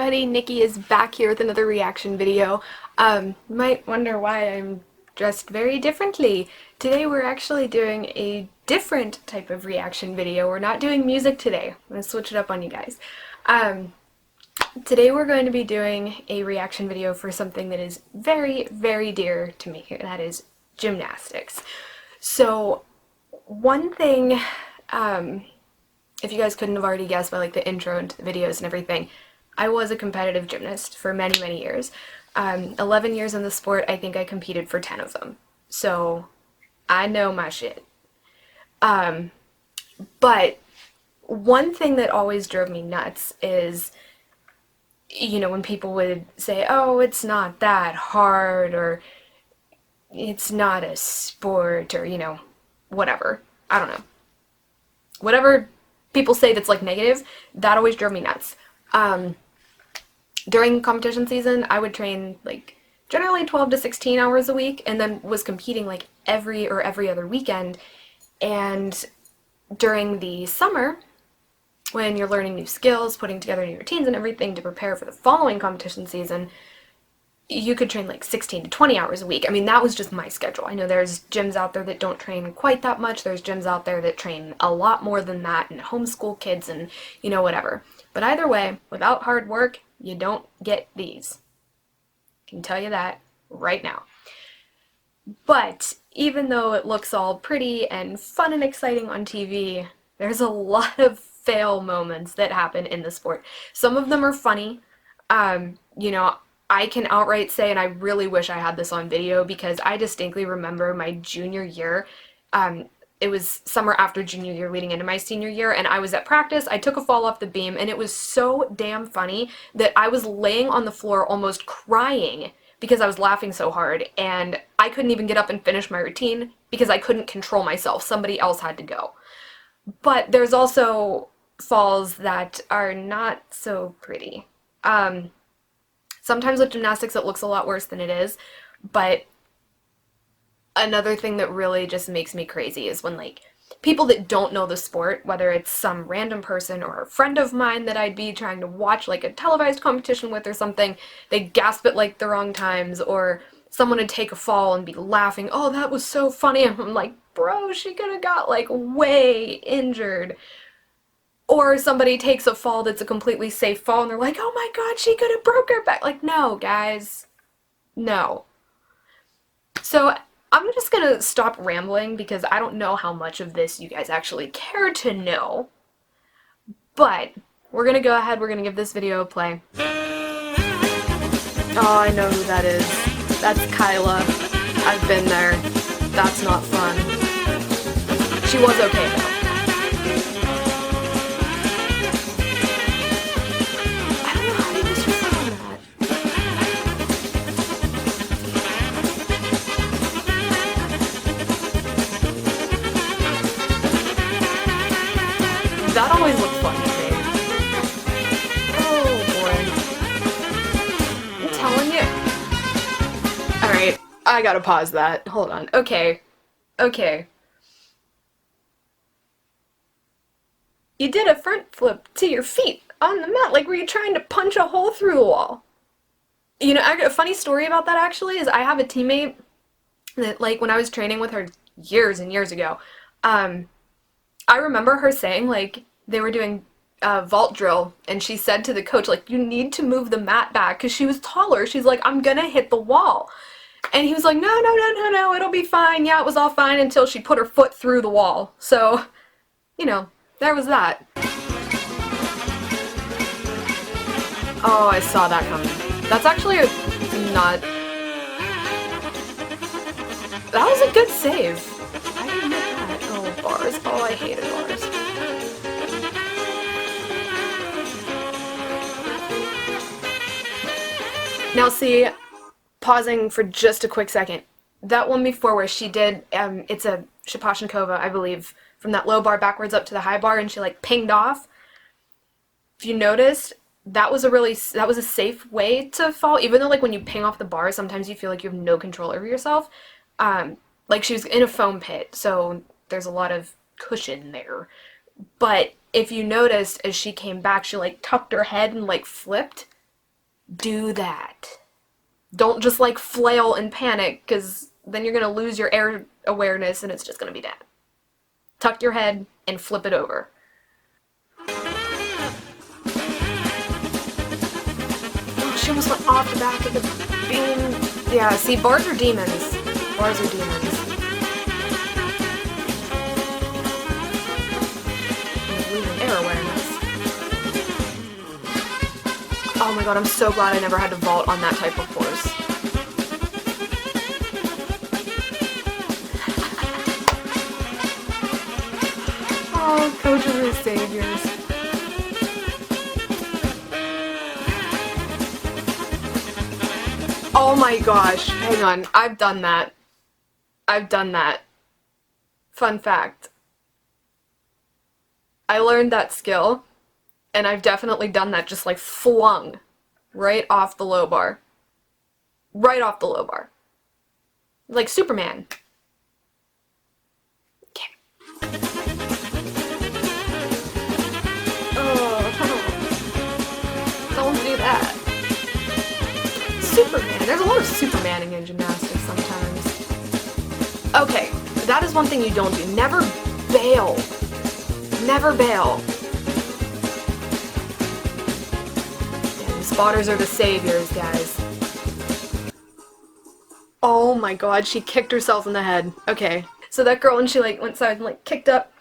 everybody, Nikki is back here with another reaction video. You might wonder why I'm dressed very differently. Today we're actually doing a different type of reaction video. We're not doing music today. I'm going to switch it up on you guys. Today we're going to be doing a reaction video for something that is very, very dear to me, and that is gymnastics. So, one thing, if you guys couldn't have already guessed by like the intro into the videos and everything, I was a competitive gymnast for many, many years. 11 years in the sport, I think I competed for 10 of them. So, I know my shit. But one thing that always drove me nuts is, you know, when people would say, oh, it's not that hard, or it's not a sport, or, you know, whatever. I don't know. Whatever people say that's like negative, that always drove me nuts. During competition season, I would train like generally 12 to 16 hours a week, and then was competing like every other weekend. And during the summer, when you're learning new skills, putting together new routines and everything to prepare for the following competition season, you could train like 16 to 20 hours a week. I mean, that was just my schedule. I know there's gyms out there that don't train quite that much. There's gyms out there that train a lot more than that and homeschool kids and, you know, whatever. But either way, without hard work, you don't get these. I can tell you that right now. But even though it looks all pretty and fun and exciting on TV, there's a lot of fail moments that happen in the sport. Some of them are funny. You know, I can outright say, and I really wish I had this on video, because I distinctly remember my junior year. It was summer after junior year leading into my senior year, and I was at practice. I took a fall off the beam, and it was so damn funny that I was laying on the floor almost crying because I was laughing so hard, and I couldn't even get up and finish my routine because I couldn't control myself. Somebody else had to go. But there's also falls that are not so pretty. Sometimes with gymnastics it looks a lot worse than it is, but another thing that really just makes me crazy is when like people that don't know the sport, whether it's some random person or a friend of mine that I'd be trying to watch like a televised competition with or something, they gasp at like the wrong times, or someone would take a fall and be laughing, oh, that was so funny, and I'm like, bro, she could have got like way injured. Or somebody takes a fall that's a completely safe fall and they're like, oh my god, she could have broke her back. Like, no, guys. No. So I'm just gonna stop rambling because I don't know how much of this you guys actually care to know. But we're gonna go ahead, we're gonna give this video a play. Oh, I know who that is. That's Kyla. I've been there. That's not fun. She was okay though. That always looked fun to me. Oh boy. I'm telling you. Alright, I gotta pause that. Hold on. Okay. Okay. You did a front flip to your feet on the mat. Like, were you trying to punch a hole through the wall? You know, a funny story about that actually is I have a teammate that, like, when I was training with her years and years ago, I remember her saying, like, they were doing a vault drill, and she said to the coach, like, you need to move the mat back, because she was taller. She's like, I'm gonna hit the wall. And he was like, no, it'll be fine. Yeah, it was all fine until she put her foot through the wall. So, you know, there was that. Oh, I saw that coming. That's actually not... That was a good save. I didn't admit that. Oh, bars. Oh, I hated bars. Now see, pausing for just a quick second, that one before where she did, it's a Shapashnikova, I believe, from that low bar backwards up to the high bar, and she like pinged off. If you noticed, that was a safe way to fall, even though like when you ping off the bar, sometimes you feel like you have no control over yourself. Like she was in a foam pit, so there's a lot of cushion there. But if you noticed, as she came back, she like tucked her head and like flipped. do that. Don't just like flail and panic, because then you're gonna lose your air awareness and it's just gonna be bad. Tuck your head and flip it over. Oh, she almost went off the back of the beam. Yeah, see, bars are demons. Bars are demons. Air awareness. Oh my god, I'm so glad I never had to vault on that type of course. Oh, coaches are saviors. Oh my gosh, hang on, I've done that. I've done that. Fun fact. I learned that skill, and I've definitely done that, just like flung right off the low bar. Right off the low bar. Like Superman. Okay. Oh, don't do that. Superman. There's a lot of Supermaning in gymnastics sometimes. Okay, that is one thing you don't do. Never bail. Never bail. Yeah, the spotters are the saviors, guys. Oh my god, she kicked herself in the head. Okay, so that girl, when she like went side and like kicked up,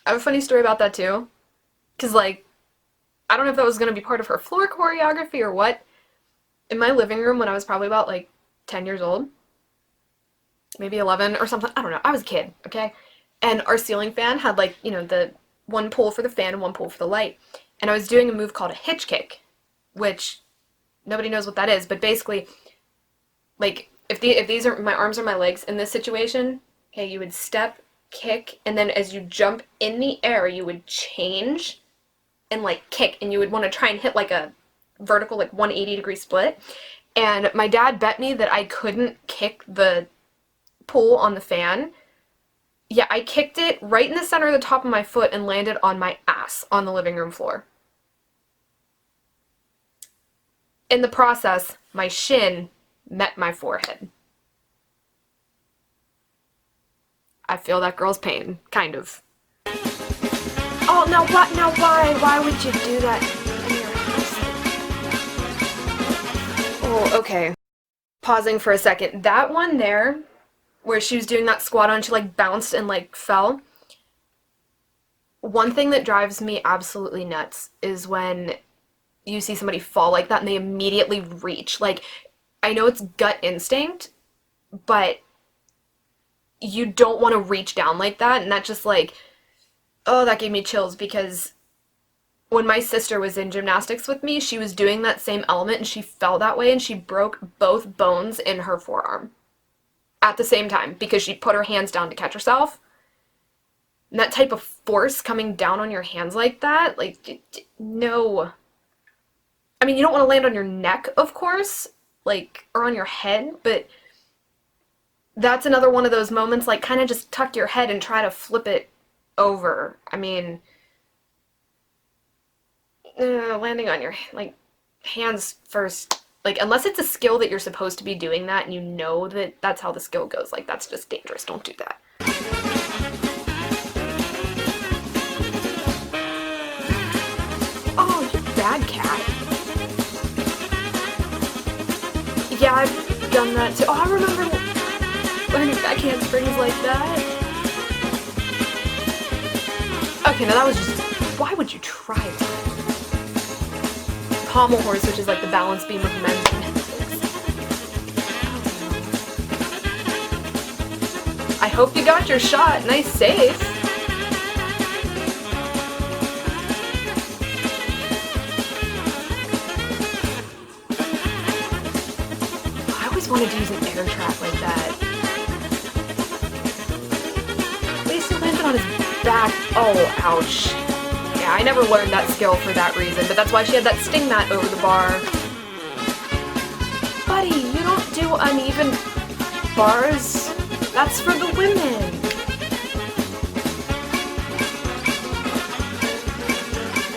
I have a funny story about that too. Cause like, I don't know if that was gonna be part of her floor choreography or what. In my living room when I was probably about like 10 years old, maybe 11 or something, I don't know, I was a kid, okay? And our ceiling fan had like, you know, the one pole for the fan and one pole for the light. And I was doing a move called a hitch kick, which nobody knows what that is, but basically, like, if these are, my arms are my legs in this situation, okay, you would step, kick, and then as you jump in the air, you would change and like kick, and you would want to try and hit like a vertical, like 180-degree split. And my dad bet me that I couldn't kick the pole on the fan. Yeah, I kicked it right in the center of the top of my foot and landed on my ass on the living room floor. In the process, my shin met my forehead. I feel that girl's pain, kind of. Oh, now what? Now why? Why would you do that in your house? Oh, okay. Pausing for a second. That one there, where she was doing that squat on, she like bounced and like fell. One thing that drives me absolutely nuts is when you see somebody fall like that and they immediately reach. Like, I know it's gut instinct, but you don't want to reach down like that, and that just like, oh, that gave me chills, because when my sister was in gymnastics with me, she was doing that same element and she fell that way and she broke both bones in her forearm at the same time because she put her hands down to catch herself. And that type of force coming down on your hands like that, like, no. I mean, you don't want to land on your neck, of course, like, or on your head, but that's another one of those moments, like, kind of just tuck your head and try to flip it over. I mean, landing on your, like, hands first. Like, unless it's a skill that you're supposed to be doing that and you know that that's how the skill goes, like, that's just dangerous. Don't do that. Oh, you bad cat. Yeah, I've done that too. Oh, I remember learning backhand springs like that. Okay, now that was just, why would you try that? Pommel horse, which is like the balance beam of men's gymnastics. I hope you got your shot. Nice save. I always wanted to use an air trap like that. At least he landed on his back. Oh, ouch. Yeah, I never learned that skill for that reason, but that's why she had that sting mat over the bar. Buddy, you don't do uneven bars. That's for the women.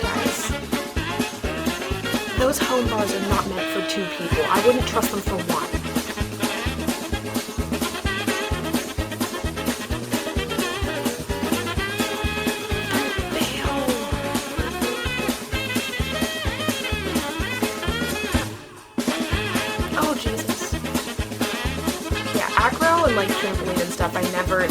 Guys, those home bars are not meant for 2 people. I wouldn't trust them for 1. Oh, Jesus. Yeah, acro and like trampoline and stuff, I never